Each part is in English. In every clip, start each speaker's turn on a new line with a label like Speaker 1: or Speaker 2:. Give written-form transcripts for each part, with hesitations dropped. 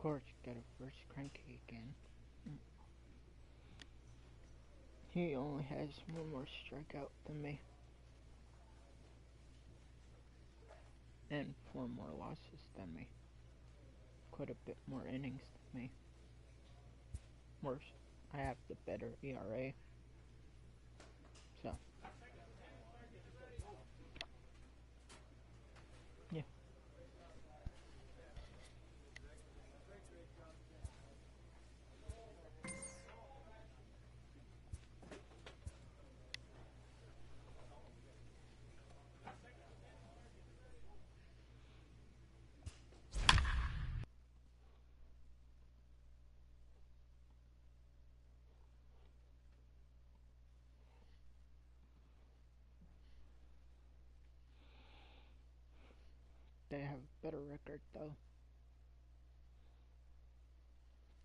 Speaker 1: course, got a first cranky again. He only has one more strikeout than me. And 4 more losses than me. Quite a bit more innings than me. Worse, I have the better ERA. So. Yeah. They have a better record though.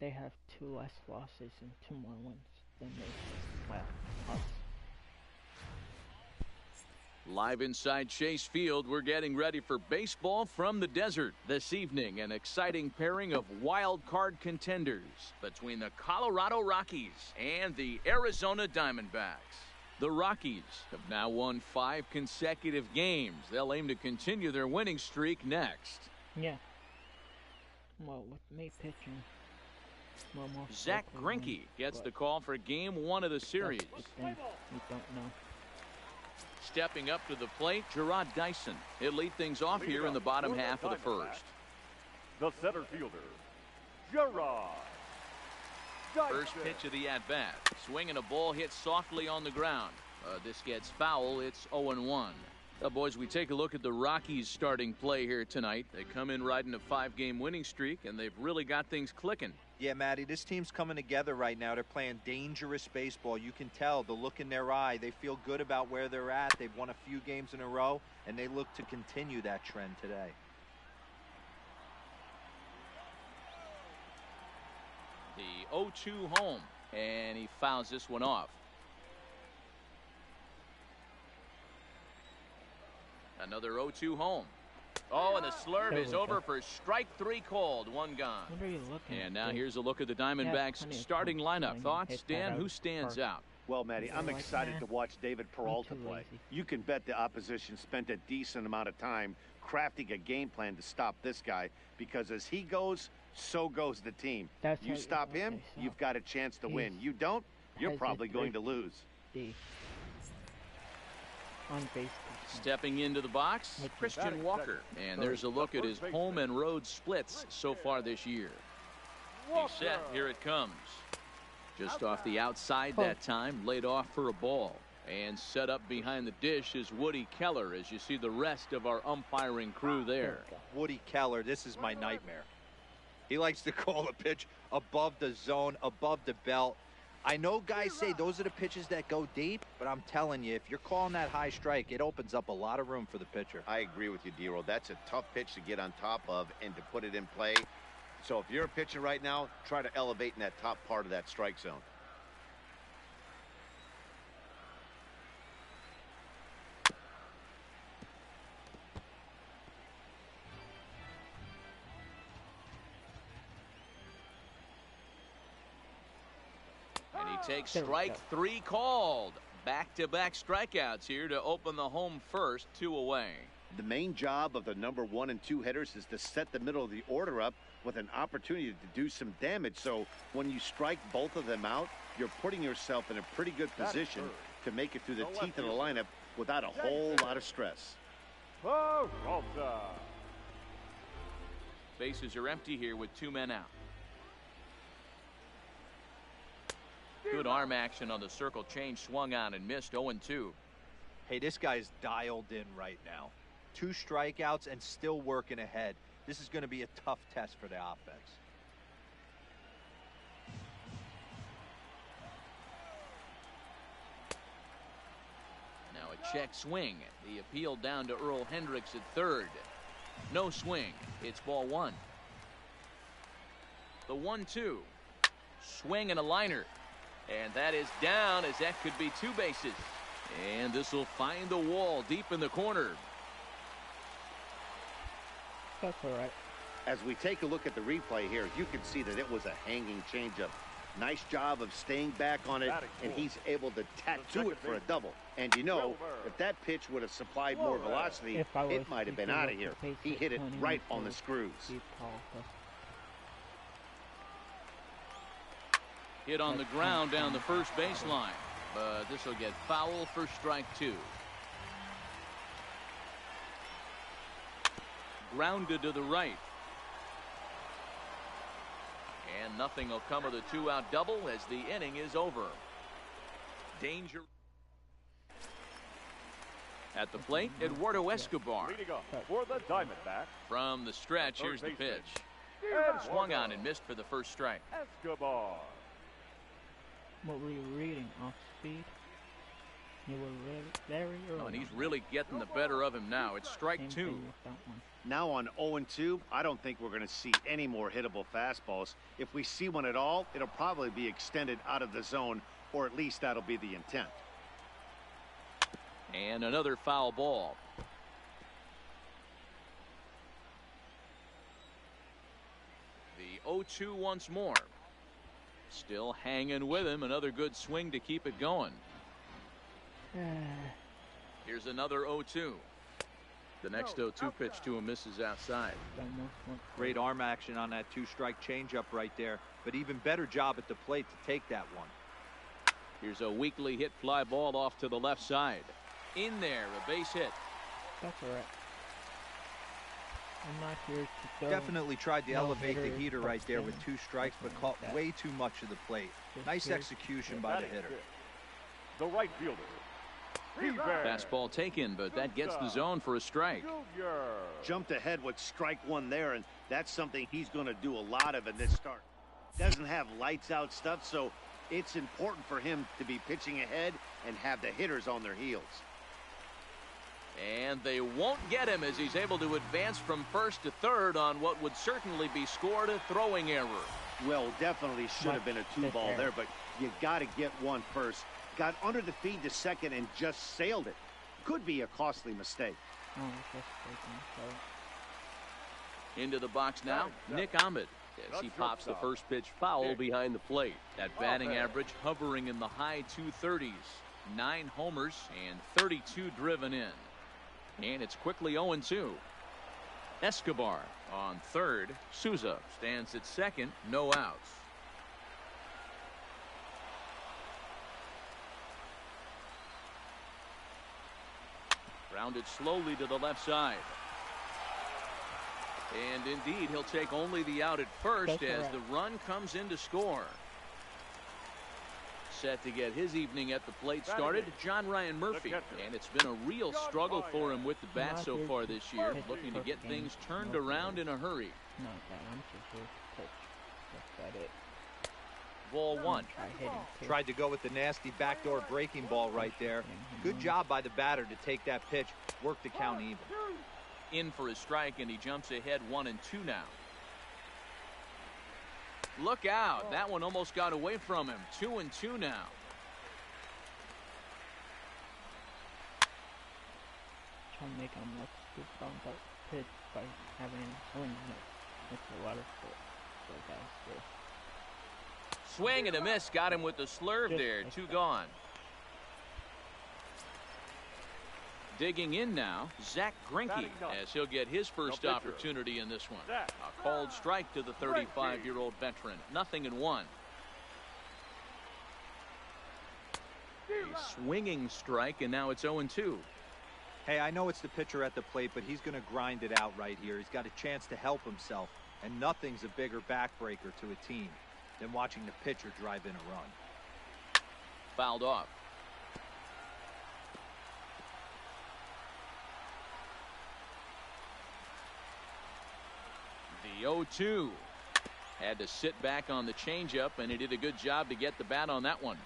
Speaker 1: They have 2 less losses and 2 more wins than me. Well, us.
Speaker 2: Live inside Chase Field, we're getting ready for baseball from the desert. This evening, an exciting pairing of wild card contenders between the Colorado Rockies and the Arizona Diamondbacks. The Rockies have now won 5 consecutive games. They'll aim to continue their winning streak next.
Speaker 1: Yeah. Well, with me pitching,
Speaker 2: Zach Greinke gets the call for Game 1 of the series.
Speaker 1: We don't know.
Speaker 2: Stepping up to the plate, Gerard Dyson. He'll lead things off here in the bottom half of the first.
Speaker 3: The center fielder, Gerard Dyson.
Speaker 2: First pitch of the at-bat. Swinging a ball hit softly on the ground. This gets foul. It's 0-1. Boys, we take a look at the Rockies' starting play here tonight. They come in riding a 5-game winning streak, and they've really got things clicking.
Speaker 4: Yeah, Matty, this team's coming together right now. They're playing dangerous baseball. You can tell the look in their eye. They feel good about where they're at. They've won a few games in a row, and they look to continue that trend today.
Speaker 2: The 0-2 home, and he fouls this one off. Another 0-2 home. Oh, and the slurve is over for strike 3 called. 1 gone.
Speaker 1: What are you looking at?
Speaker 2: And now here's a look at the Diamondbacks' starting lineup. Thoughts, Dan? Who stands out?
Speaker 3: Well, Matty, I'm excited to watch David Peralta play. You can bet the opposition spent a decent amount of time crafting a game plan to stop this guy, because as he goes, so goes the team. You stop him, you've got a chance to win. You don't, you're probably going to lose.
Speaker 1: On base.
Speaker 2: Stepping into the box, Christian Walker. And there's a look at his home and road splits so far this year. He's set. Here it comes. Just off the outside that time, laid off for a ball. And set up behind the dish is Woody Keller, as you see the rest of our umpiring crew there.
Speaker 4: Woody Keller, this is my nightmare. He likes to call a pitch above the zone, above the belt. I know guys say those are the pitches that go deep, but I'm telling you, if you're calling that high strike, it opens up a lot of room for the pitcher.
Speaker 5: I agree with you, D-Roll. That's a tough pitch to get on top of and to put it in play. So if you're a pitcher right now, try to elevate in that top part of that strike zone.
Speaker 2: Takes strike 3 called. Back-to-back strikeouts here to open the home first, 2 away.
Speaker 5: The main job of the number 1 and 2 hitters is to set the middle of the order up with an opportunity to do some damage. So when you strike both of them out, you're putting yourself in a pretty good position to make it through the teeth of the lineup without a whole lot of stress.
Speaker 2: Bases are empty here with 2 men out. Good arm action on the circle change, swung on and missed. 0-2.
Speaker 4: Hey, this guy's dialed in right now. 2 strikeouts and still working ahead. This is going to be a tough test for the offense.
Speaker 2: Now a check swing. The appeal down to Earl Hendricks at third. No swing. It's ball 1. The 1-2. Swing and a liner. And that is down, as that could be 2 bases. And this will find the wall deep in the corner.
Speaker 1: That's all right.
Speaker 5: As we take a look at the replay here, you can see that it was a hanging changeup. Nice job of staying back on it, and he's able to tattoo it for a double. And you know, if that pitch would have supplied more velocity, it might have been out of here. He hit it right on the screws.
Speaker 2: Hit on the ground down the first baseline, but this will get foul for strike 2. Grounded to the right. And nothing will come of the 2-out double as the inning is over. Danger. At the plate, Eduardo Escobar.
Speaker 6: For the Diamondbacks.
Speaker 2: From the stretch, here's the pitch. Swung on and missed for the first strike.
Speaker 6: Escobar.
Speaker 1: What were you reading? Off speed? You were very early.
Speaker 2: Oh, and he's really getting the better of him now. It's strike 2.
Speaker 5: Now on 0-2, I don't think we're going to see any more hittable fastballs. If we see one at all, it'll probably be extended out of the zone, or at least that'll be the intent.
Speaker 2: And another foul ball. The 0-2 once more. Still hanging with him. Another good swing to keep it going. Here's another 0-2. The next 0-2 pitch to him misses outside.
Speaker 4: Great arm action on that 2-strike changeup right there, but even better job at the plate to take that one.
Speaker 2: Here's a weakly hit fly ball off to the left side. In there, a base hit.
Speaker 1: That's all right. I'm not here to throw.
Speaker 4: Definitely tried to elevate the heater right there with 2 strikes, but caught way too much of the plate. Nice execution by the hitter.
Speaker 6: The right fielder.
Speaker 2: Fastball taken, but that gets the zone for a strike.
Speaker 5: Jumped ahead with strike 1 there, and that's something he's going to do a lot of in this start. Doesn't have lights out stuff, so it's important for him to be pitching ahead and have the hitters on their heels.
Speaker 2: And they won't get him as he's able to advance from first to third on what would certainly be scored a throwing error.
Speaker 5: Well, definitely should have been a 2-ball there, but you got to get one first. Got under the feed to second and just sailed it. Could be a costly mistake.
Speaker 2: Into the box now, Nick Ahmed, as he pops the first pitch foul behind the plate. That batting average hovering in the high 230s. 9 homers and 32 driven in. And it's quickly 0-2. Escobar on third. Souza stands at second. No outs. Grounded slowly to the left side. And indeed, he'll take only the out at first as the run comes in to score. Set to get his evening at the plate started, John Ryan Murphy. And it's been a real struggle for him with the bat so far this year, looking to get things turned around in a hurry. Ball 1.
Speaker 4: Tried to go with the nasty backdoor breaking ball right there. Good job by the batter to take that pitch, work the count even.
Speaker 2: In for a strike, and he jumps ahead 1-2 now. Look out. That one almost got away from him. 2-2 now.
Speaker 1: Trying to make him look good on that pitch by having him swing on it. That's a lot of guys.
Speaker 2: Swing and a miss. Got him with the slurve there. 2 gone. Digging in now, Zach Greinke, as he'll get his first opportunity in this one. A called strike to the 35-year-old veteran. 0-1. A swinging strike, and now it's 0-2.
Speaker 4: Hey, I know it's the pitcher at the plate, but he's going to grind it out right here. He's got a chance to help himself, and nothing's a bigger backbreaker to a team than watching the pitcher drive in a run.
Speaker 2: Fouled off. The 0-2. Had to sit back on the changeup, and he did a good job to get the bat on that one.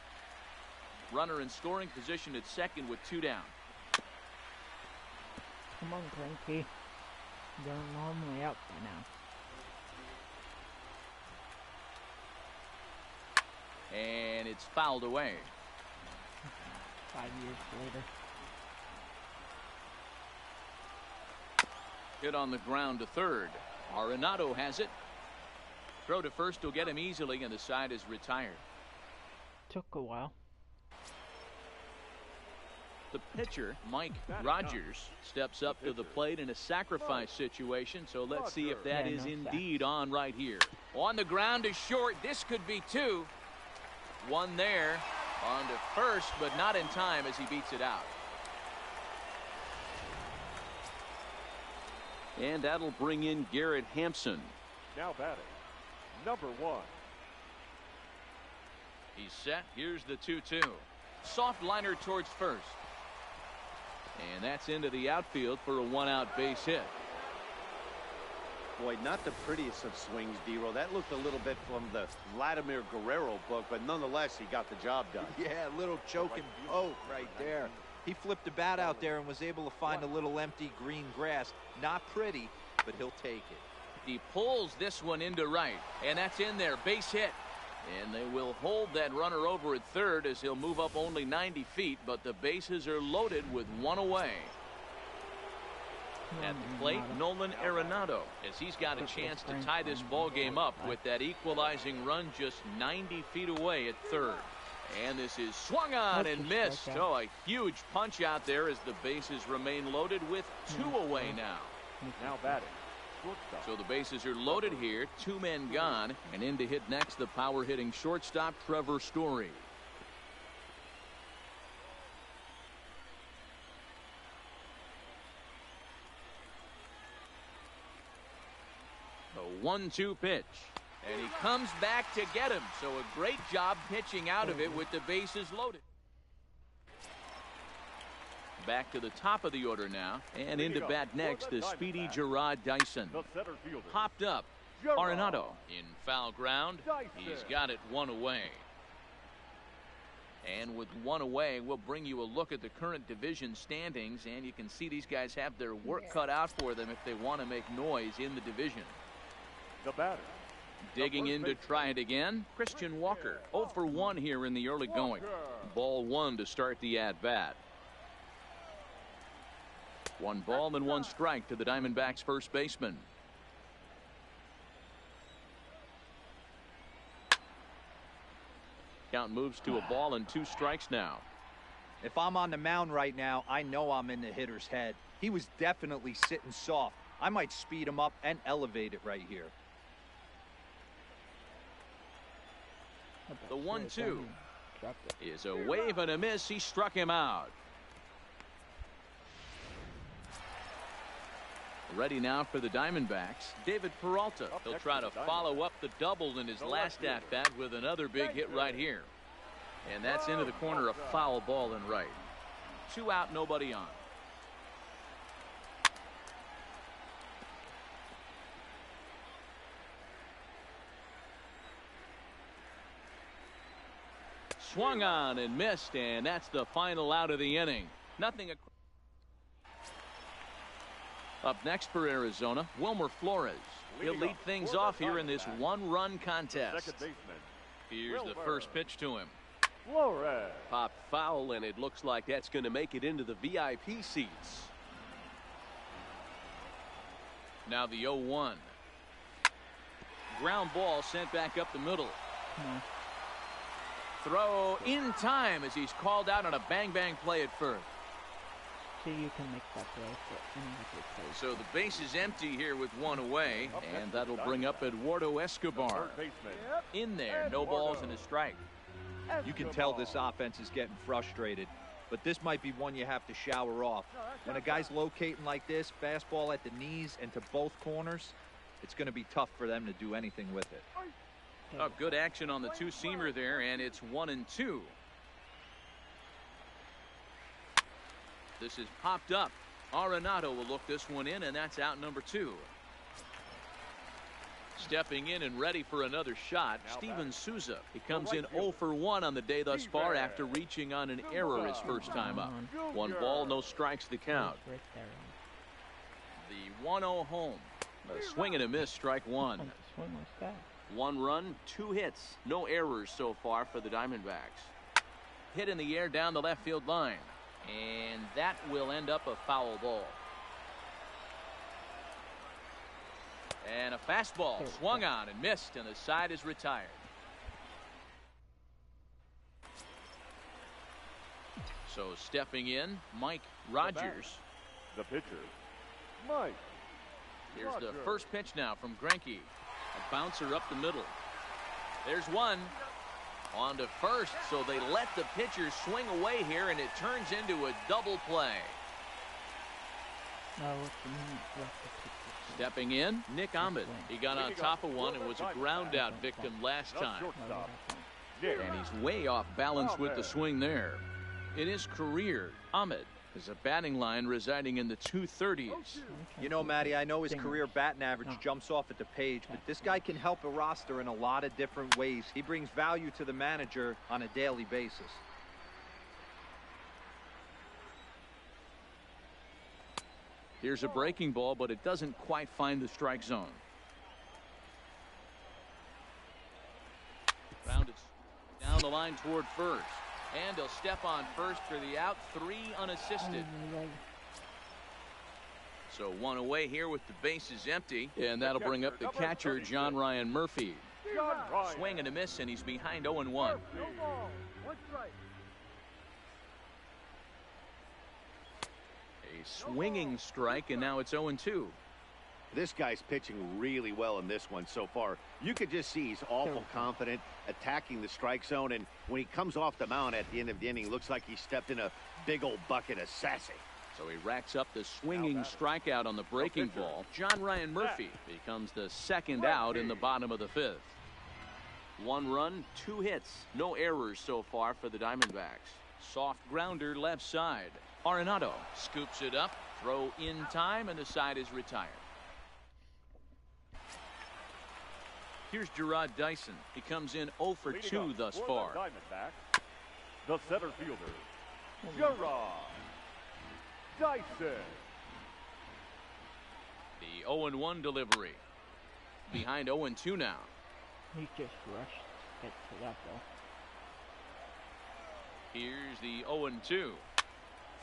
Speaker 2: Runner in scoring position at second with 2 down.
Speaker 1: Come on, Greinke. They're normally out by now.
Speaker 2: And it's fouled away.
Speaker 1: 5 years later.
Speaker 2: Hit on the ground to third. Arenado has it. Throw to first will get him easily, and the side is retired.
Speaker 1: Took a while.
Speaker 2: The pitcher, Mike Rogers, steps up to the plate in a sacrifice situation, so let's see if that is indeed on right here. On the ground is short. This could be two. One there. On to first, but not in time as he beats it out. And that'll bring in Garrett Hampson.
Speaker 6: Now batting, number 1.
Speaker 2: He's set. Here's the 2-2. Soft liner towards first. And that's into the outfield for a 1-out base hit.
Speaker 3: Boy, not the prettiest of swings, D-Roll. That looked a little bit from the Vladimir Guerrero book, but nonetheless, he got the job done.
Speaker 4: Yeah, a little choking poke right there. He flipped the bat out there and was able to find a little empty green grass. Not pretty, but he'll take it.
Speaker 2: He pulls this one into right, and that's in there. Base hit. And they will hold that runner over at third as he'll move up only 90 feet, but the bases are loaded with one away. At the plate, Nolan Arenado, as he's got a chance to tie this ball game up with that equalizing run just 90 feet away at third. And this is swung on and missed. Oh, a huge punch out there as the bases remain loaded with two away now.
Speaker 6: Now batting,
Speaker 2: so the bases are loaded here, 2 men gone, and in to hit next the power hitting shortstop Trevor Story. The 1-2 pitch, and he comes back to get him. So a great job pitching out of it with the bases loaded. Back to the top of the order now, and into bat next the speedy Gerard Dyson.
Speaker 6: the center fielder.
Speaker 2: Popped up, Arenado in foul ground. He's got it one away. And with one away, we'll bring you a look at the current division standings, and you can see these guys have their work cut out for them if they want to make noise in the division.
Speaker 6: The batter,
Speaker 2: Digging in to try it again, Christian Walker. 0 for 1 here in the early going. Ball 1 to start the at-bat. 1 ball and 1 strike to the Diamondbacks first baseman. Count moves to a ball and 2 strikes now.
Speaker 4: If I'm on the mound right now, I know I'm in the hitter's head. He was definitely sitting soft. I might speed him up and elevate it right here.
Speaker 2: The 1-2 is a wave and a miss. He struck him out. Ready now for the Diamondbacks, David Peralta. He'll try to follow up the double in his last at-bat with another big hit right here. And that's into the corner, a foul ball in right. 2 out, nobody on. Swung on and missed, and that's the final out of the inning. Nothing. Up next for Arizona, Wilmer Flores. He'll lead things off here in this 1-run contest.
Speaker 6: second baseman,
Speaker 2: Here's the first pitch to him.
Speaker 6: Flores.
Speaker 7: Popped foul, and it looks like that's going to make it into the VIP seats.
Speaker 2: Now the 0-1. Ground ball sent back up the middle. Throw in time as he's called out on a bang-bang play at first.
Speaker 1: See, you can make that play for any of your plays.
Speaker 2: So the base is empty here with 1 away, and that'll bring up Eduardo Escobar.
Speaker 6: Third baseman,
Speaker 2: In there, no balls and a strike.
Speaker 4: You can tell this offense is getting frustrated, but this might be one you have to shower off. When a guy's locating like this, fastball at the knees and to both corners, it's going to be tough for them to do anything with it.
Speaker 2: Oh, good action on the 2-seamer there, and it's 1-2. This is popped up. Arenado will look this one in, and that's out number 2. Stepping in and ready for another shot, Steven Souza. He comes in 0 for 1 on the day thus far after reaching on an error his first time up. 1 ball, no strikes the count.
Speaker 1: Right there.
Speaker 2: The 1-0 home. A swing and a miss, strike 1.
Speaker 1: Swing was that.
Speaker 2: 1 run, 2 hits. No errors so far for the Diamondbacks. Hit in the air down the left field line. And that will end up a foul ball. And a fastball swung on and missed, and the side is retired. So stepping in, Mike Rogers.
Speaker 6: The pitcher, Mike.
Speaker 2: Here's the first pitch now from Greinke. A bouncer up the middle. There's one. On to first, so they let the pitcher swing away here, and it turns into a double play. Stepping in, Nick Ahmed. He got on top of one and was a ground out victim last time. And he's way off balance with the swing there. In his career, Ahmed is a batting line residing in the 230s.
Speaker 4: You know, Matty, I know his career batting average jumps off at the page, but this guy can help a roster in a lot of different ways. He brings value to the manager on a daily basis.
Speaker 2: Here's a breaking ball, but it doesn't quite find the strike zone. Grounded down the line toward first. And he'll step on first for the out, 3 unassisted. So 1 away here with the bases empty. And that'll bring up the catcher, John Ryan Murphy. Swing and a miss, and he's behind 0-1. A swinging strike, and now it's 0-2.
Speaker 5: This guy's pitching really well in this one so far. You could just see he's awful confident, attacking the strike zone, and when he comes off the mound at the end of the inning, looks like he stepped in a big old bucket of sassy.
Speaker 2: So he racks up the swinging strikeout on the breaking ball. John Ryan Murphy becomes the second out in the bottom of the 5th. 1 run, 2 hits, no errors so far for the Diamondbacks. Soft grounder left side. Arenado scoops it up, throw in time, and the side is retired. Here's Gerard Dyson. He comes in 0 for 2 thus far.
Speaker 6: The center fielder, Gerard Dyson.
Speaker 2: The 0-1 delivery. Behind 0-2 now.
Speaker 1: He just rushed it to that ball.
Speaker 2: Here's the 0-2.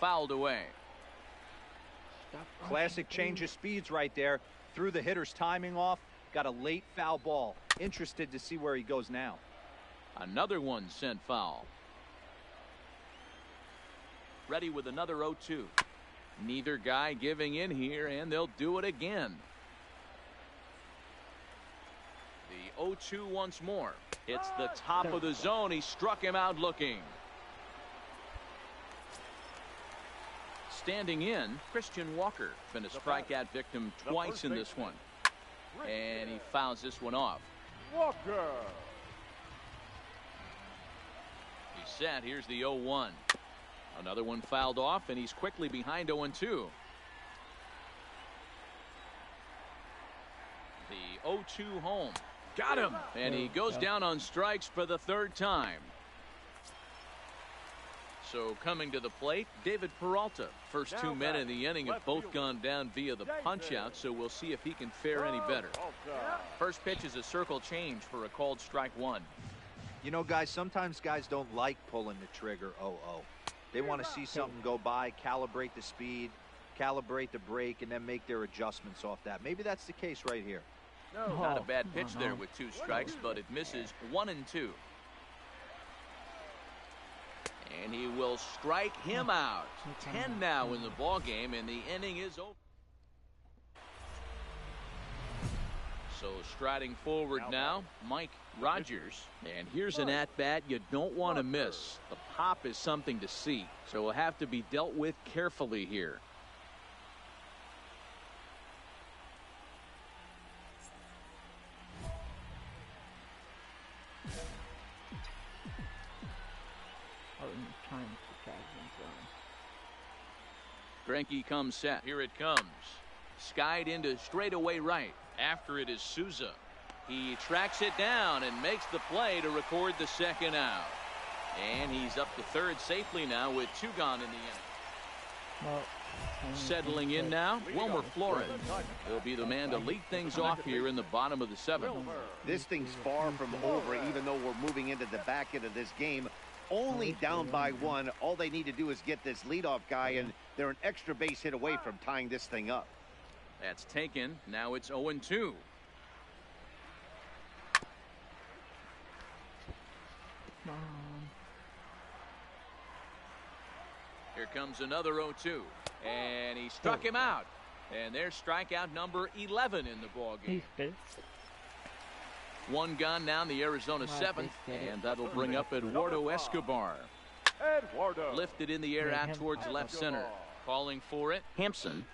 Speaker 2: Fouled away.
Speaker 4: Classic change of speeds right there. Threw the hitter's timing off. Got a late foul ball. Interested to see where he goes now.
Speaker 2: Another one sent foul. Ready with another 0-2. Neither guy giving in here, and they'll do it again. The 0-2 once more. It's the top of the zone. He struck him out looking. Standing in, Christian Walker been a strikeout victim twice in this one. And he fouls this one off.
Speaker 6: Walker.
Speaker 2: He's set. Here's the 0-1. Another one fouled off, and he's quickly behind 0-2. The 0-2 home. Got him. And he goes down on strikes for the 3rd time. So coming to the plate, David Peralta. First 2 men in the inning have both gone down via the punch-out, so we'll see if he can fare any better. First pitch is a circle change for a called strike 1.
Speaker 4: You know, guys, sometimes guys don't like pulling the trigger 0-0. They want to see something go by, calibrate the speed, calibrate the break, and then make their adjustments off that. Maybe that's the case right here.
Speaker 2: Not a bad pitch there with 2 strikes, but it misses 1-2. And he will strike him out. 10 now in the ball game, and the inning is over. So striding forward now, Mike Rogers. And here's an at-bat you don't want to miss. The pop is something to see, so will have to be dealt with carefully here. Greinke comes set. Here it comes. Skied into straightaway right. After it is Souza. He tracks it down and makes the play to record the 2nd out. And he's up to 3rd safely now with 2 gone in the inning. Settling in now, Wilmer Flores. He'll be the man to lead things off here in the bottom of the 7th.
Speaker 5: This thing's far from over, even though we're moving into the back end of this game. Only down by 1. All they need to do is get this leadoff guy, and they're an extra base hit away from tying this thing up.
Speaker 2: That's taken. Now it's 0-2. Here comes another 0-2. And he struck him out. And there's strikeout number 11 in the ballgame. One gone now in the Arizona seventh. And that'll bring up Eduardo Escobar. Lifted in the air out towards left center. Calling for it, Hampson.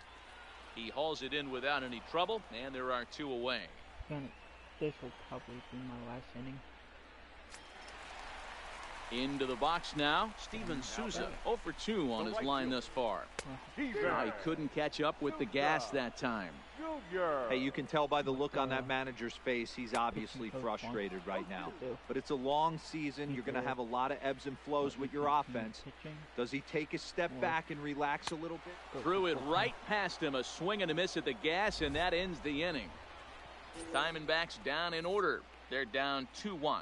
Speaker 2: He hauls it in without any trouble, and there are 2 away.
Speaker 1: This will probably be my last inning.
Speaker 2: Into the box now, Steven Souza, 0 for 2 on his line thus far. He couldn't catch up with the gas that time.
Speaker 4: Hey, you can tell by the look on that manager's face, he's obviously frustrated right now. But it's a long season. You're going to have a lot of ebbs and flows with your offense. Does he take a step back and relax a little bit?
Speaker 2: Threw it right past him, a swing and a miss at the gas, and that ends the inning. Diamondbacks down in order. They're down 2-1.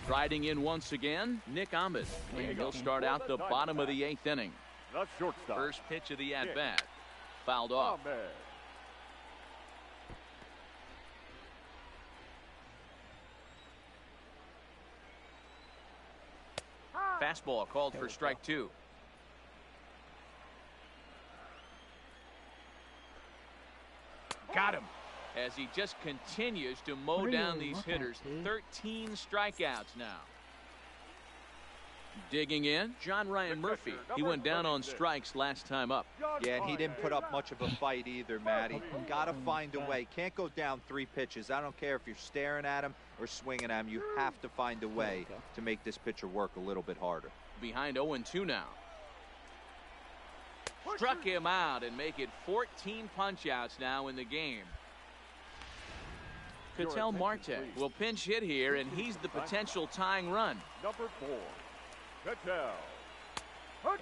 Speaker 2: Riding in once again, Nick Ahmed. And he'll start out the bottom of the 8th inning. First pitch of the at-bat. Fouled off. Fastball called for strike 2. Got him. As he just continues to mow down these hitters. 13 strikeouts now. Digging in, John Ryan Murphy. He went down on strikes last time up.
Speaker 4: Yeah, and he didn't put up much of a fight either, Matty. Got to find a way. Can't go down 3 pitches. I don't care if you're staring at him or swinging at him. You have to find a way to make this pitcher work a little bit harder.
Speaker 2: Behind 0-2 now. Struck him out and make it 14 punch-outs now in the game. Ketel Marte will pinch hit here, and he's the potential tying run.
Speaker 6: Number 4, Ketel.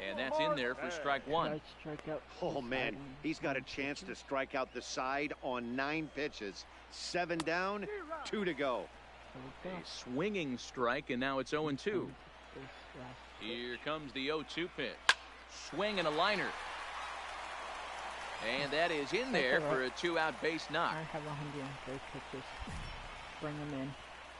Speaker 2: And that's in there for strike 1.
Speaker 3: Oh, man, he's got a chance to strike out the side on 9 pitches. 7 down, 2 to go.
Speaker 2: A swinging strike, and now it's 0-2. Here comes the 0-2 pitch. Swing and a liner. And that is in there for a 2-out base knock.
Speaker 1: I have 103 pitches. Bring him in.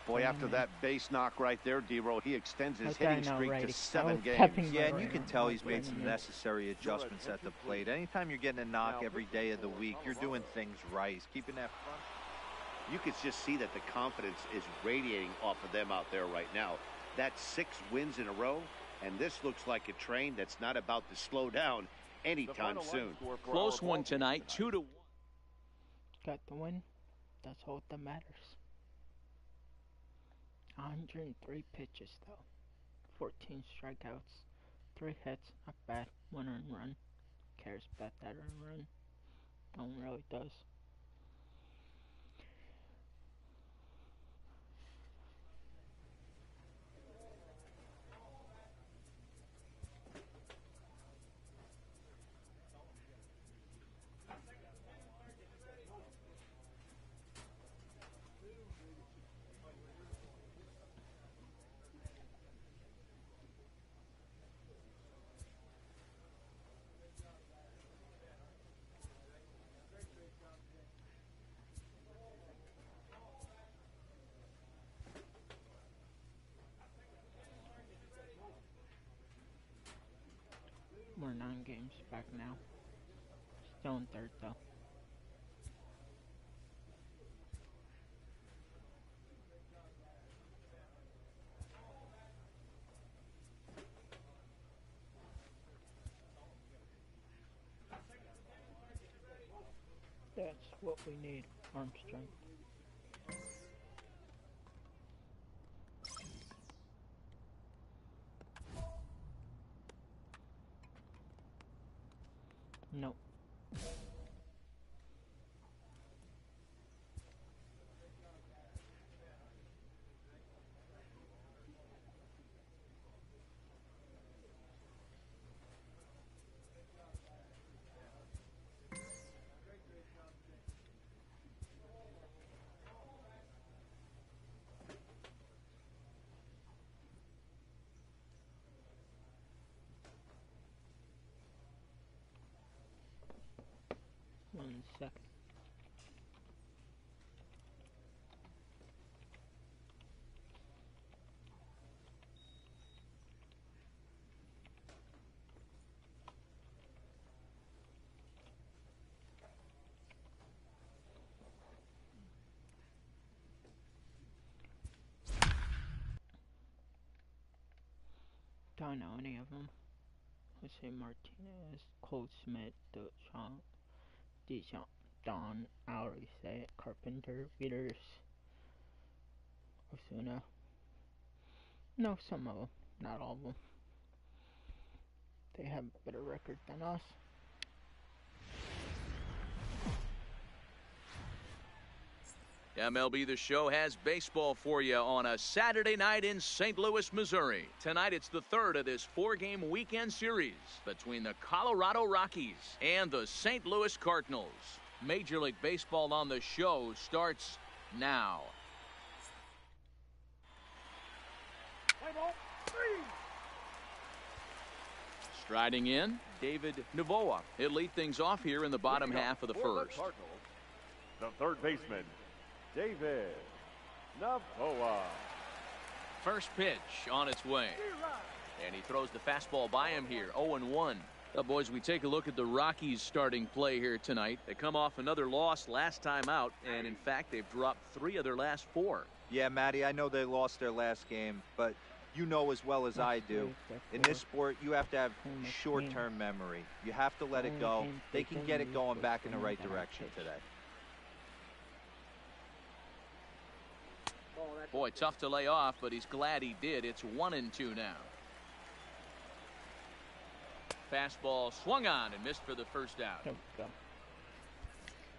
Speaker 3: Boy, after that base knock right there, D-Roll, he extends his hitting streak to 7 games.
Speaker 4: Yeah, and you can tell he's made some necessary adjustments at the plate. Anytime you're getting a knock every day of the week, you're doing things right. He's keeping that front.
Speaker 3: You can just see that the confidence is radiating off of them out there right now. That's 6 wins in a row, and this looks like a train that's not about to slow down anytime soon.
Speaker 2: Close one tonight, 2-1.
Speaker 1: Got the win. That's all that matters. 103 pitches though. 14 strikeouts. 3 hits, not bad. 1 earned run. Cares about that earned run? No one really does. We're 9 games back now. Still in 3rd though. That's what we need, arm strength. Nope. 1 second. Don't know any of them. Jose Martinez, Cole Smith, Deschamps, Don, I already said it, Carpenter, Peters, Osuna. No, some of them, not all of them. They have a better record than us.
Speaker 2: MLB The Show has baseball for you on a Saturday night in St. Louis, Missouri. Tonight it's the third of this 4-game weekend series between the Colorado Rockies and the St. Louis Cardinals. Major League Baseball on The Show starts now. Striding in, David Navoa. He'll lead things off here in the bottom half of the first.
Speaker 6: The third baseman, David Navoa.
Speaker 2: First pitch on its way. And he throws the fastball by him here, 0-1. Well, boys, we take a look at the Rockies' starting play here tonight. They come off another loss last time out, and in fact, they've dropped 3 of their last 4.
Speaker 4: Yeah, Matty, I know they lost their last game, but you know as well as I do, in this sport, you have to have short-term memory. You have to let it go. They can get it going back in the right direction today.
Speaker 2: Boy, tough to lay off, but he's glad he did. It's 1-2 now. Fastball swung on and missed for the first out.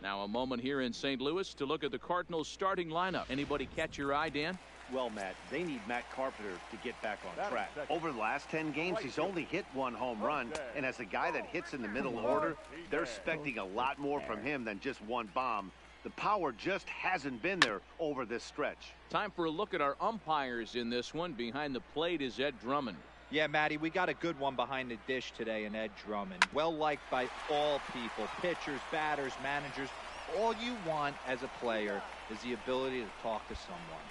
Speaker 2: Now a moment here in St. Louis to look at the Cardinals starting lineup. Anybody catch your eye, Dan?
Speaker 3: Well, Matt, they need Matt Carpenter to get back on track. Over the last 10 games, he's only hit 1 home run, and as a guy that hits in the middle order, they're expecting a lot more from him than just 1 bomb. The power just hasn't been there over this stretch.
Speaker 2: Time for a look at our umpires in this one. Behind the plate is Ed Drummond.
Speaker 4: Yeah, Matty, we got a good one behind the dish today in Ed Drummond. Well liked by all people, pitchers, batters, managers. All you want as a player is the ability to talk to someone.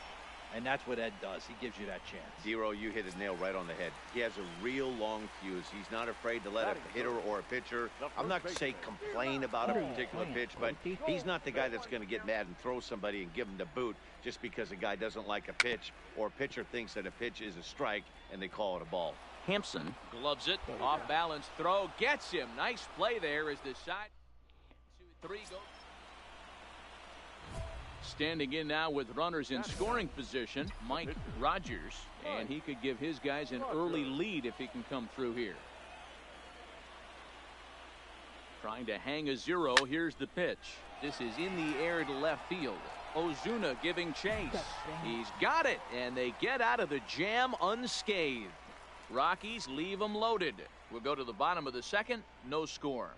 Speaker 4: And that's what Ed does. He gives you that chance.
Speaker 5: Zero, you hit his nail right on the head. He has a real long fuse. He's not afraid to let a hitter or a pitcher, I'm not going to say complain about a particular pitch, but he's not the guy that's going to get mad and throw somebody and give him the boot just because a guy doesn't like a pitch or a pitcher thinks that a pitch is a strike and they call it a ball.
Speaker 2: Hampson gloves it. Off balance throw. Gets him. Nice play there as the side 2-3 go. Standing in now with runners in scoring position, Mike Rogers, and he could give his guys an early lead if he can come through here. Trying to hang a 0. Here's the pitch. This is in the air to left field. Ozuna giving chase. He's got it, and they get out of the jam unscathed. Rockies leave them loaded. We'll go to the bottom of the second. No score.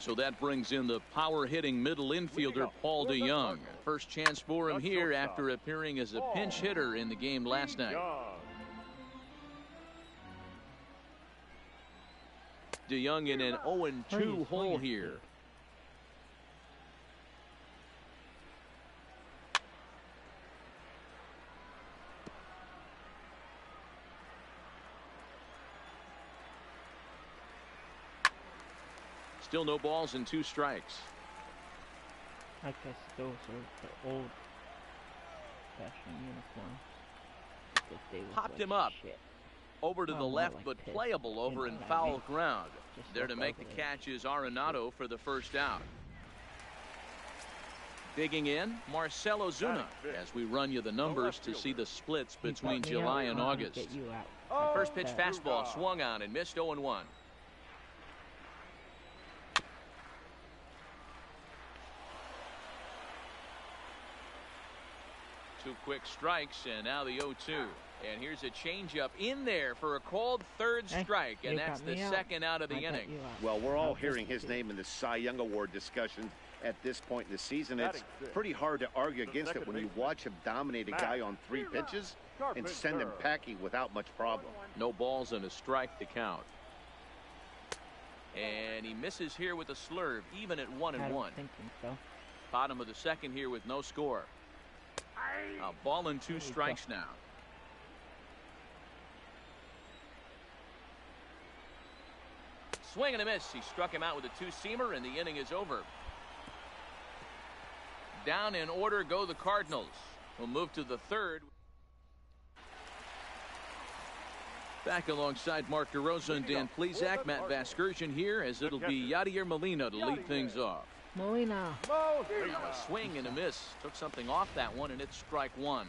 Speaker 2: So that brings in the power-hitting middle infielder Paul DeYoung. First chance for him here after appearing as a pinch hitter in the game last night. DeYoung in an 0-2 hole here. Still no balls and 2 strikes.
Speaker 1: I guess those are the old fashioned uniforms.
Speaker 2: Popped him up. Over to the left, but playable over in foul ground. There to make the catch is Arenado for the first out. Digging in, Marcell Ozuna, as we run you the numbers to see the splits between July and August. First pitch fastball swung on and missed 0-1. 2 quick strikes, and now the 0-2. And here's a changeup in there for a called third strike, and that's the second out of the inning.
Speaker 3: Well, we're all hearing his name in the Cy Young Award discussion.
Speaker 5: at this point in the season. It's pretty hard to argue against it when you watch him dominate a guy on 3 pitches and send him packing without much problem.
Speaker 2: No balls and a strike to count. And he misses here with a slurve, even at 1-1.
Speaker 1: Thinking so.
Speaker 2: Bottom of the second here with no score. A ball and 2 strikes now. Swing and a miss. He struck him out with a 2-seamer, and the inning is over. Down in order go the Cardinals. We'll move to the third. Back alongside Mark DeRosa and Dan Plesac, Matt Vasgersian here, as it'll be Yadier Molina to lead things off.
Speaker 1: Molina.
Speaker 2: Now a swing and a miss. Took something off that one, and it's strike 1.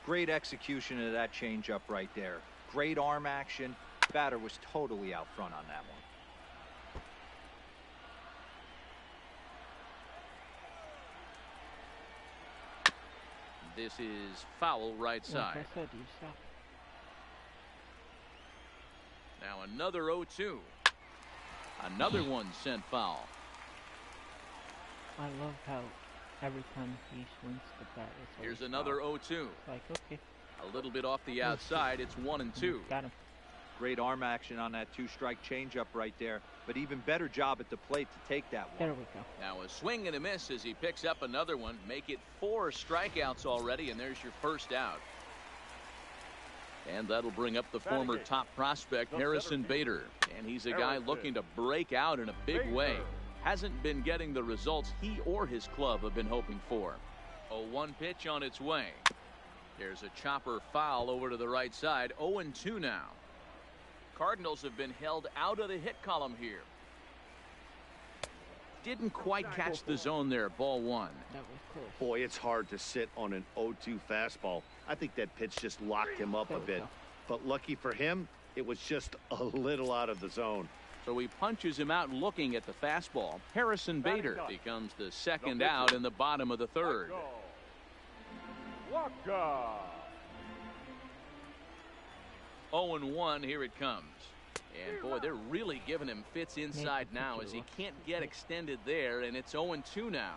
Speaker 4: Great execution of that changeup right there. Great arm action. Batter was totally out front on that one.
Speaker 2: This is foul right side.
Speaker 1: Like I said, you stop.
Speaker 2: Now another 0-2. Another one sent foul.
Speaker 1: I love how every time he swings the bat, it's
Speaker 2: Here's
Speaker 1: always
Speaker 2: another
Speaker 1: foul.
Speaker 2: 0-2.
Speaker 1: Like, okay.
Speaker 2: A little bit off the outside. It's 1-2.
Speaker 1: Got him.
Speaker 4: Great arm action on that 2-strike changeup right there, but even better job at the plate to take that one.
Speaker 1: There we go.
Speaker 2: Now a swing and a miss as he picks up another one. Make it 4 strikeouts already, and there's your first out. And that'll bring up the former top prospect, Harrison Bader. And he's a guy looking to break out in a big way. Hasn't been getting the results he or his club have been hoping for. 0-1 pitch on its way. There's a chopper foul over to the right side. 0-2 now. Cardinals have been held out of the hit column here. Didn't quite catch the zone there. Ball 1.
Speaker 1: That was close.
Speaker 5: Boy, it's hard to sit on an 0-2 fastball. I think that pitch just locked him up a bit. But lucky for him, it was just a little out of the zone.
Speaker 2: So he punches him out looking at the fastball. Harrison Bader becomes the second out in the bottom of the third.
Speaker 6: Waka.
Speaker 2: 0-1, here it comes. And boy, they're really giving him fits inside now as he can't get extended there, and it's 0-2 now.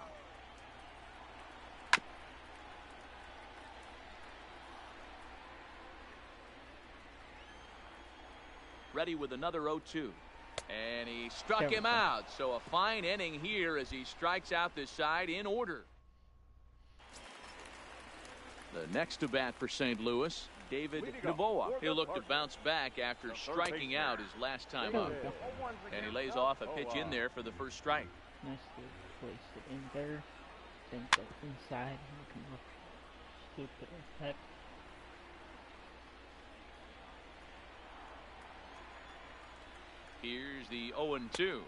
Speaker 2: Ready with another 0-2. And he struck him out. So a fine inning here as he strikes out this side in order. The next to bat for St. Louis, David Novoa. He'll look to bounce back after striking out his last time up. And he lays off a pitch in there for the first strike.
Speaker 1: Nicely placed it in there. Then go inside and come up. Stupid as heck.
Speaker 2: Here's the 0-2.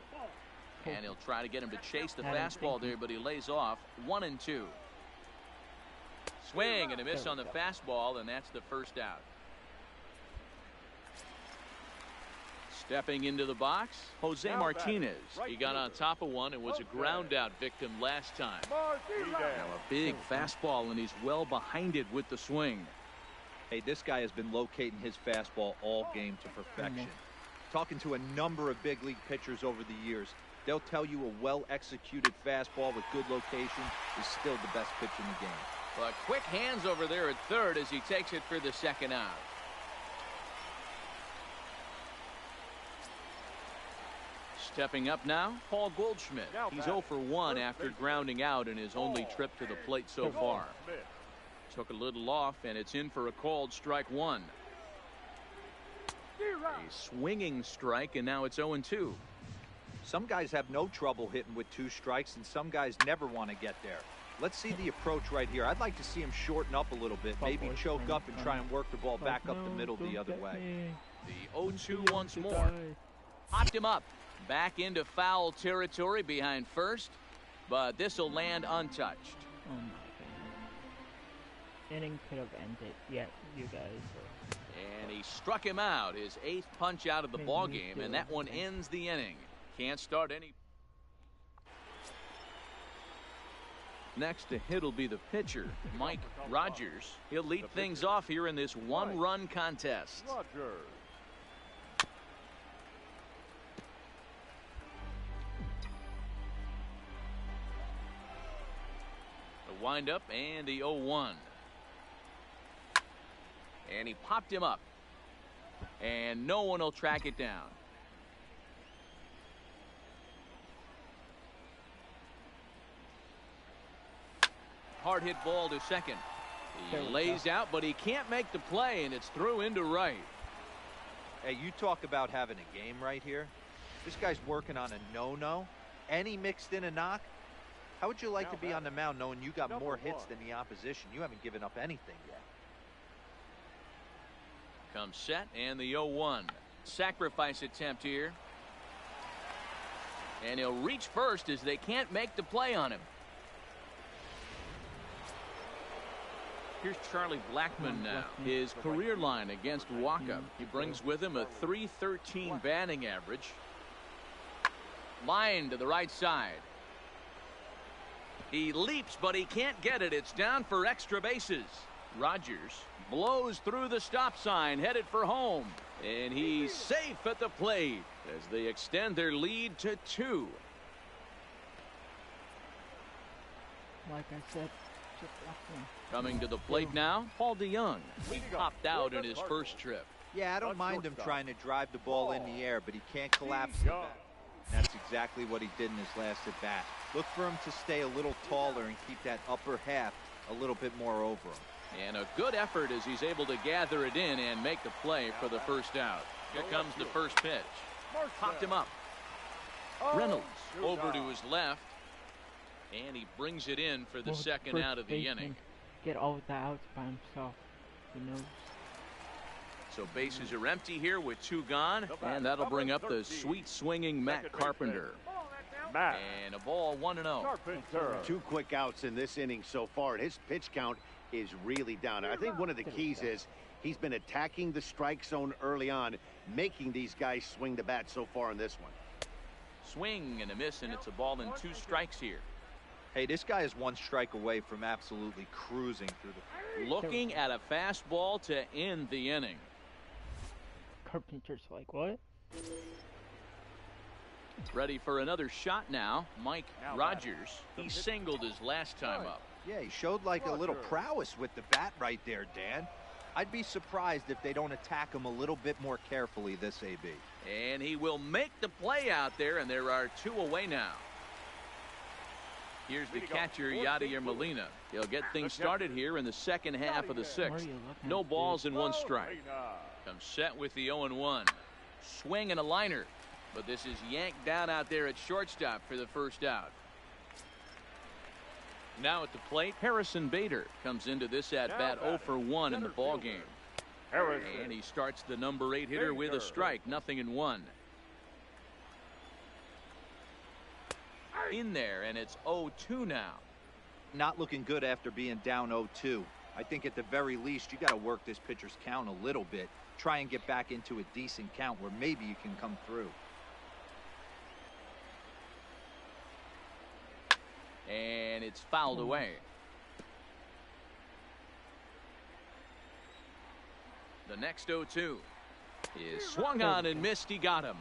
Speaker 2: And he'll try to get him to chase the fastball there, but he lays off. 1-2. Swing and a miss on the fastball, and that's the first out. Stepping into the box, Jose Martinez. He got on top of one and was a ground out victim last time. Now a big fastball, and he's well behind it with the swing.
Speaker 4: Hey, this guy has been locating his fastball all game to perfection. Talking to a number of big league pitchers over the years, they'll tell you a well-executed fastball with good location is still the best pitch in the game.
Speaker 2: But quick hands over there at third as he takes it for the second out. Stepping up now, Paul Goldschmidt. He's 0 for 1 after grounding out in his only trip to the plate so far. Took a little off, and it's in for a called strike 1. A swinging strike, and now it's 0-2.
Speaker 4: Some guys have no trouble hitting with 2 strikes, and some guys never want to get there. Let's see the approach right here. I'd like to see him shorten up a little bit, maybe choke up and try and work the ball back up the middle the other way.
Speaker 2: The 0-2 once more. Popped him up. Back into foul territory behind first, but this will land untouched.
Speaker 1: Oh my god. Inning could have ended. Yeah, you guys are.
Speaker 2: And he struck him out, his 8th punch out of the ball game, and that one ends the inning. Can't start any. Next to hit will be the pitcher, Mike Rogers. He'll lead things off here in this one-run contest. windup and the 0-1. And he popped him up. And no one will track it down. Hard hit ball to second. He lays out, but he can't make the play, and it's through into right.
Speaker 4: Hey, you talk about having a game right here. This guy's working on a no-no, and he mixed in a knock. How would you like to be on the mound knowing you got more hits than the opposition? You haven't given up anything yet.
Speaker 2: Comes set, and the 0-1. Sacrifice attempt here. And he'll reach first as they can't make the play on him. Here's Charlie Blackmon now. His career line against Waka. He brings with him a .313 batting average. Line to the right side. He leaps, but he can't get it. It's down for extra bases. Rogers blows through the stop sign, headed for home. And he's safe at the plate as they extend their lead to 2.
Speaker 1: Like I said, just
Speaker 2: coming to the plate now, Paul DeYoung. He popped out in his first trip.
Speaker 4: Yeah, I don't mind him trying to drive the ball in the air, but he can't collapse the bat. And that's exactly what he did in his last at bat. Look for him to stay a little taller and keep that upper half a little bit more over him.
Speaker 2: And a good effort as he's able to gather it in and make the play for the first out. Here comes the first pitch. Popped him up. Reynolds over to his left. And he brings it in for the second out of the inning.
Speaker 1: Get all of the outs by himself. He knows.
Speaker 2: So bases are empty here with 2 gone. And that'll bring up the sweet swinging Matt Carpenter. And a ball 1-0.
Speaker 3: 2 quick outs in this inning so far. His pitch count is really down. I think one of the keys is he's been attacking the strike zone early on, making these guys swing the bat so far in this one.
Speaker 2: Swing and a miss, and it's a ball and 2 strikes here.
Speaker 4: Hey, this guy is 1 strike away from absolutely cruising through the...
Speaker 2: Looking at a fastball to end the inning.
Speaker 1: Carpenter's like, what?
Speaker 2: Ready for another shot now. Mike Rogers. He singled his last time up.
Speaker 4: Yeah, he showed like a little prowess with the bat right there, Dan. I'd be surprised if they don't attack him a little bit more carefully this AB.
Speaker 2: And he will make the play out there, and there are 2 away now. Here's the catcher, Yadier Molina. He'll get things started here in the second half of the 6th. No balls and 1 strike. Comes set with the 0-1. Swing and a liner. But this is yanked down out there at shortstop for the first out. Now at the plate, Harrison Bader comes into this at-bat 0 for 1 in the ballgame. And he starts the number 8 hitter with a strike, 0-1. In there, and it's 0-2 now.
Speaker 4: Not looking good after being down 0-2. I think at the very least you got to work this pitcher's count a little bit. Try and get back into a decent count where maybe you can come through.
Speaker 2: And it's fouled away. The next 0-2 is swung on and missed. He got him.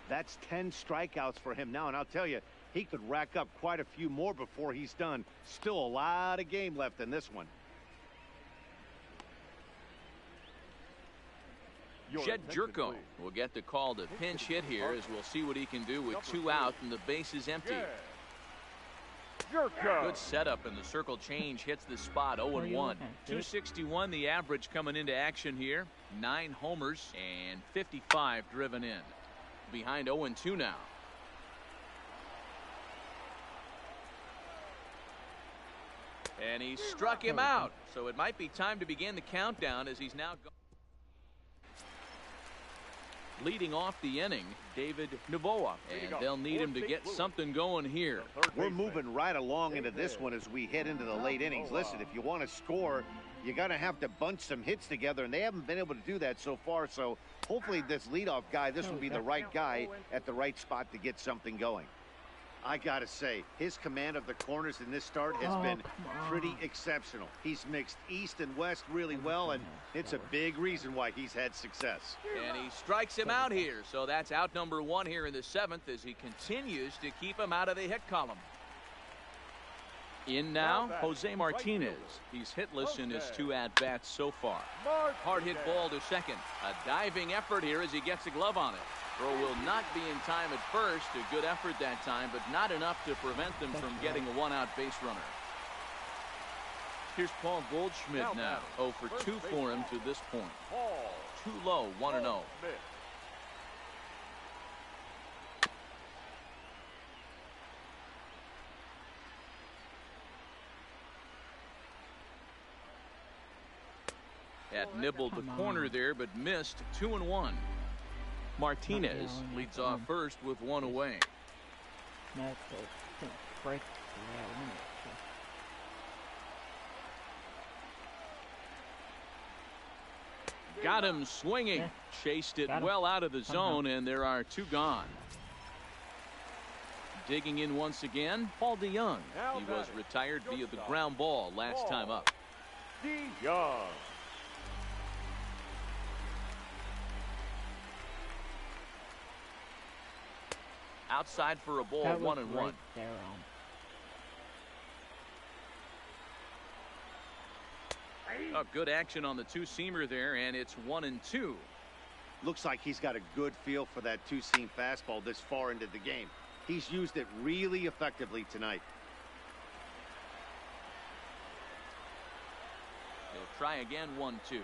Speaker 3: That's 10 strikeouts for him now, and I'll tell you, he could rack up quite a few more before he's done. Still a lot of game left in this one.
Speaker 2: Jed Jerko will get the call to pinch hit here as we'll see what he can do with 2 out and the base is empty. Good setup, and the circle change hits the spot. 0-1. 261 the average coming into action here. 9 homers and 55 driven in. Behind 0-2 now. And he struck him out. So it might be time to begin the countdown as he's now gone. Leading off the inning, David Novoa, and they'll need him to get something going here.
Speaker 3: We're moving right along into this one as we head into the late innings. Listen, if you want to score, you're going to have to bunch some hits together, and they haven't been able to do that so far. So hopefully this leadoff guy, this will be the right guy at the right spot to get something going. I got to say, his command of the corners in this start has been pretty exceptional. He's mixed east and west really well, and it's a big reason why he's had success.
Speaker 2: And he strikes him out here, so that's out number 1 here in the 7th as he continues to keep him out of the hit column. In now, Jose Martinez. He's hitless in his 2 at-bats so far. Hard hit ball to second. A diving effort here as he gets a glove on it. Throw will not be in time at first. A good effort that time, but not enough to prevent them from getting a 1-out base runner. Here's Paul Goldschmidt now. 0 for 2 for him to this point. Too low, 1-0. Had nibbled the corner there, but missed. 2-1. Martinez leads off first with 1 away. Got him swinging. Chased it well out of the zone, and there are 2 gone. Digging in once again, Paul DeYoung. He was retired via the ground ball last time up.
Speaker 6: DeYoung.
Speaker 2: Outside for a ball, 1-1.
Speaker 1: Right
Speaker 2: A good action on the 2-seamer there, and it's 1-2.
Speaker 3: Looks like he's got a good feel for that 2-seam fastball this far into the game. He's used it really effectively tonight.
Speaker 2: He'll try again, 1-2.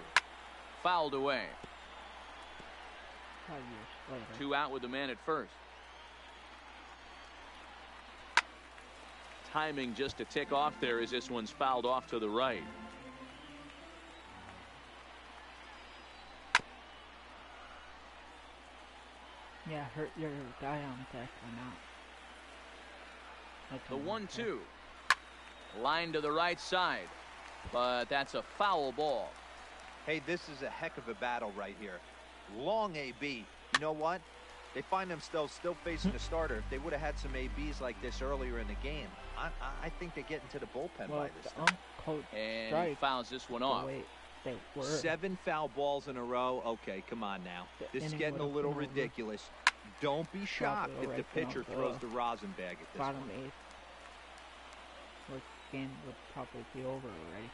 Speaker 2: Fouled away. 2 out with the man at first. Timing just to tick off there as this one's fouled off to the right.
Speaker 1: Yeah, hurt your guy on deck or not.
Speaker 2: The 1-2. Line to the right side, but that's a foul ball.
Speaker 4: Hey, this is a heck of a battle right here. Long AB. You know what? They find themselves still facing the starter. If they would have had some ABs like this earlier in the game, I think they get into the bullpen by this time.
Speaker 2: And he fouls this one off.
Speaker 4: 7 foul balls in a row. Okay, come on now. This is getting a little ridiculous. Don't be shocked if the pitcher throws the rosin bag at this
Speaker 1: bottom
Speaker 4: point.
Speaker 1: 8th. This game would probably be over already.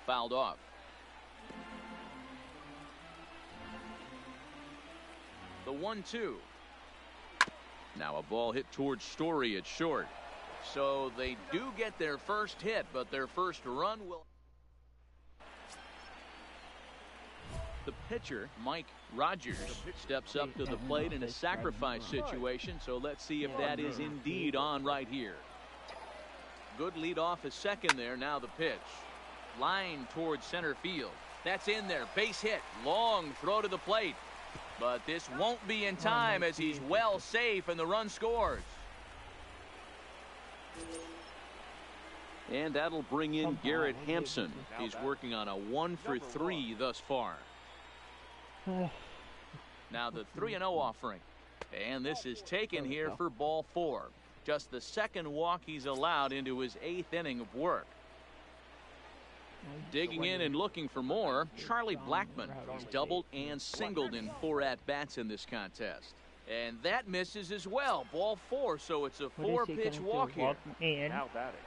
Speaker 2: Fouled off. The 1-2. Now a ball hit towards Story at short. So they do get their first hit, but their first run will. The pitcher, Mike Rogers, steps up to the plate in a sacrifice situation, so let's see if that is indeed on right here. Good lead off a second there. Now the pitch. Line towards center field. That's in there. Base hit. Long throw to the plate. But this won't be in time as he's well safe and the run scores. And that'll bring in Garrett Hampson. He's working on a 1 for 3 thus far. Now the 3-0 offering. And this is taken here for ball 4. Just the second walk he's allowed into his 8th inning of work. Digging in and looking for more, Charlie Blackmon. He's doubled and singled in 4 at-bats in this contest. And that misses as well. Ball 4, so it's a 4-pitch walk here.
Speaker 6: Now batting.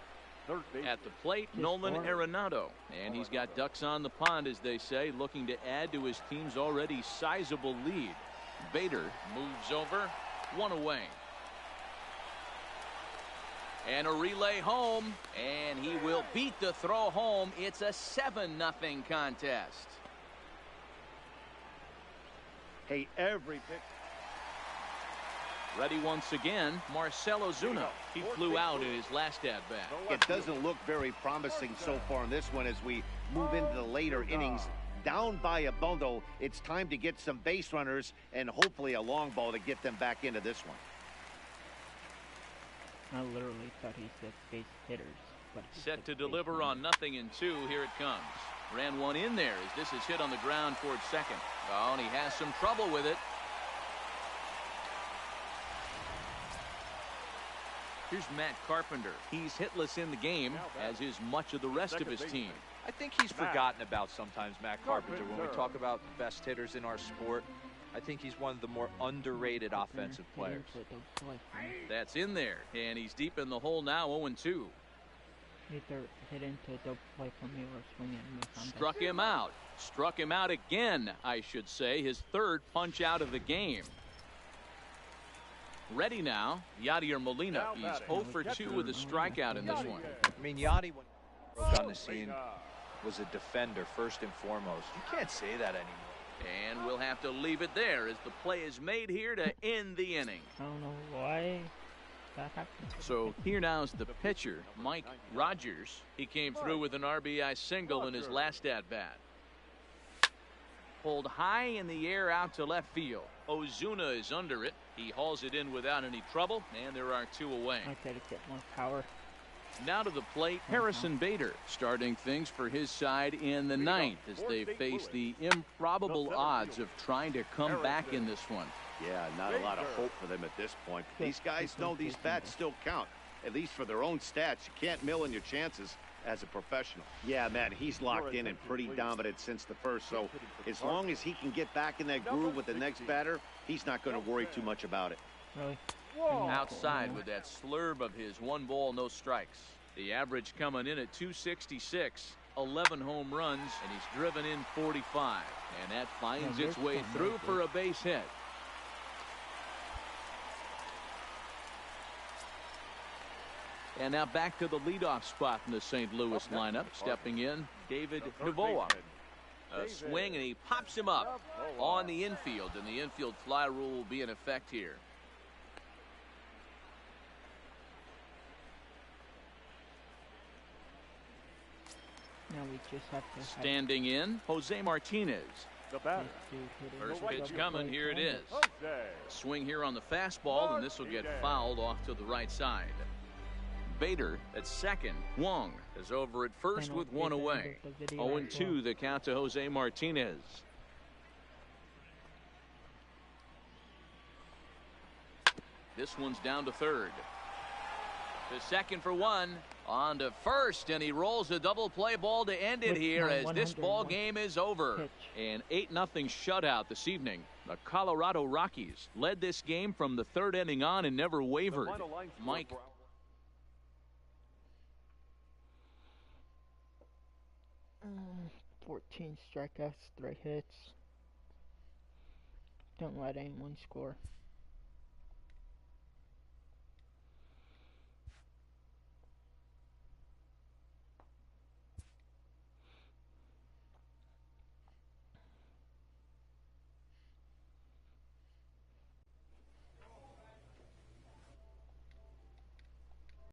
Speaker 6: Third base.
Speaker 2: At the plate, Nolan Arenado. And he's got ducks on the pond, as they say, looking to add to his team's already sizable lead. Bader moves over, 1 away. And a relay home, and he will beat the throw home. It's a 7-0 contest.
Speaker 3: Hey, every pick.
Speaker 2: Ready once again, Marcell Ozuna. He flew out in his last at-bat.
Speaker 3: It doesn't look very promising so far in this one as we move into the later innings. Down by a bundle, it's time to get some base runners and hopefully a long ball to get them back into this one.
Speaker 1: I literally thought he said base hitters. But
Speaker 2: set to deliver on 0-2. Here it comes. Ran one in there as this is hit on the ground towards second. Oh, and he has some trouble with it. Here's Matt Carpenter. He's hitless in the game, as is much of the rest of his team.
Speaker 4: I think he's forgotten about sometimes, Matt Carpenter. When we talk about the best hitters in our sport, I think he's one of the more underrated offensive players.
Speaker 2: That's in there, and he's deep in the hole now, 0-2.
Speaker 1: Either hit into a double play for me or swing and miss on
Speaker 2: Struck
Speaker 1: base.
Speaker 2: him out. Struck him out again, I should say. His third punch out of the game. Ready now, Yadier Molina. He's 0 for 2 with a strikeout in this one.
Speaker 4: I mean, Yachty, when he broke on the scene, was a defender first and foremost. You can't say that anymore.
Speaker 2: And we'll have to leave it there as the play is made here to end the inning.
Speaker 1: I don't know why that happened.
Speaker 2: So here now is the pitcher, Mike Rogers. He came through with an RBI single in his last at-bat. Pulled high in the air out to left field. Ozuna is under it. He hauls it in without any trouble, and there are 2 away.
Speaker 1: I gotta get more power.
Speaker 2: Now to the plate, Harrison Bader starting things for his side in the ninth as they face the improbable odds of trying to come back in this one.
Speaker 3: Yeah, not a lot of hope for them at this point. These guys know these bats still count, at least for their own stats. You can't mill in your chances as a professional. Yeah, man, he's locked in and pretty dominant since the first, so as long as he can get back in that groove with the next batter, he's not going to worry too much about it.
Speaker 1: Really?
Speaker 2: Outside with that slurve of his 1 ball, no strikes. The average coming in at 266, 11 home runs, and he's driven in 45. And that finds its way through for a base hit. And now back to the leadoff spot in the St. Louis lineup. Stepping in, David Hivoa. A swing, and he pops him up on the infield, and the infield fly rule will be in effect here.
Speaker 1: Now we just have to
Speaker 2: Standing in, Jose Martinez.
Speaker 6: The batter.
Speaker 2: First pitch coming, here it is. Swing here on the fastball, and this will get fouled off to the right side. Bader at second. Wong is over at first with 1 away. 0-2 the count to Jose Martinez. This one's down to third. To second for 1. On to first, and he rolls a double play ball to end it here as this ball game is over. An 8-0 shutout this evening. The Colorado Rockies led this game from the 3rd inning on and never wavered. Mike.
Speaker 1: 14 strikeouts, 3 hits. Don't let anyone score.